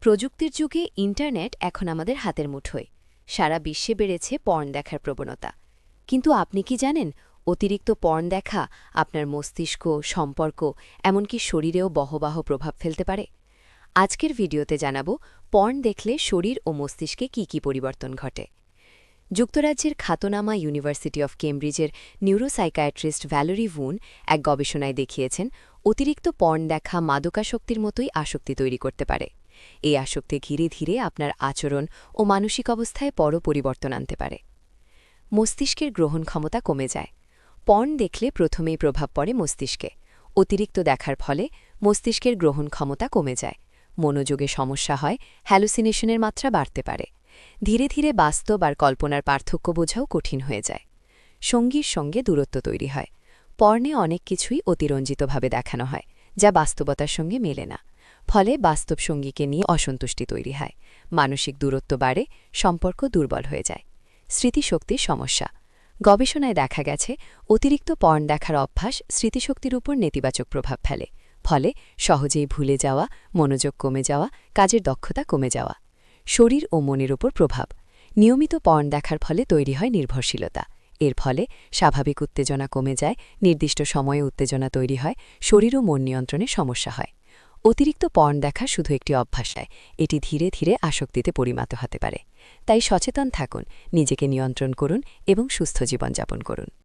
প্রযুক্তির যুগে ইন্টারনেট এখন আমাদের হাতের মুঠোয়। সারা বিশ্বে বেড়েছে পর্ন দেখার প্রবণতা। কিন্তু আপনি কি জানেন, অতিরিক্ত পর্ন দেখা আপনার মস্তিষ্ক, সম্পর্ক, এমনকি শরীরেও বহবাহ প্রভাব ফেলতে পারে? আজকের ভিডিওতে জানাবো পর্ন দেখলে শরীর ও মস্তিষ্কে কি পরিবর্তন ঘটে। যুক্তরাজ্যের খ্যাতনামা ইউনিভার্সিটি অফ কেমব্রিজের নিউরোসাইকায়াট্রিস্ট ভ্যালেরি ভুন এক গবেষণায় দেখিয়েছেন, অতিরিক্ত পর্ন দেখা মাদকাসক্তির মতোই আসক্তি তৈরি করতে পারে। এই আসক্তি ধীরে ধীরে আপনার আচরণ ও মানসিক অবস্থায় বড় পরিবর্তন আনতে পারে। মস্তিষ্কের গ্রহণ ক্ষমতা কমে যায়। পর্ন দেখলে প্রথমেই প্রভাব পড়ে মস্তিষ্কে। অতিরিক্ত দেখার ফলে মস্তিষ্কের গ্রহণ ক্ষমতা কমে যায়, মনোযোগে সমস্যা হয়, হ্যালুসিনেশনের মাত্রা বাড়তে পারে। ধীরে ধীরে বাস্তব আর কল্পনার পার্থক্য বোঝাও কঠিন হয়ে যায়। সঙ্গীর সঙ্গে দূরত্ব তৈরি হয়। পর্নে অনেক কিছুই অতিরঞ্জিতভাবে দেখানো হয়, যা বাস্তবতার সঙ্গে মেলে না। ফলে বাস্তব সঙ্গীকে নিয়ে অসন্তুষ্টি তৈরি হয়, মানসিক দূরত্ব বাড়ে, সম্পর্ক দুর্বল হয়ে যায়। স্মৃতিশক্তির সমস্যা। গবেষণায় দেখা গেছে, অতিরিক্ত পর্ন দেখার অভ্যাস স্মৃতিশক্তির উপর নেতিবাচক প্রভাব ফেলে। ফলে সহজেই ভুলে যাওয়া, মনোযোগ কমে যাওয়া, কাজের দক্ষতা কমে যাওয়া। শরীর ও মনের উপর প্রভাব। নিয়মিত পর্ন দেখার ফলে তৈরি হয় নির্ভরশীলতা। এর ফলে স্বাভাবিক উত্তেজনা কমে যায়, নির্দিষ্ট সময়ে উত্তেজনা তৈরি হয়, শরীর ও মন নিয়ন্ত্রণে সমস্যা হয়। অতিরিক্ত পর্ন দেখা শুধু একটি অভ্যাস নয়, এটি ধীরে ধীরে আসক্তিতে পরিণত হতে পারে। তাই সচেতন থাকুন, নিজেকে নিয়ন্ত্রণ করুন এবং সুস্থ জীবনযাপন করুন।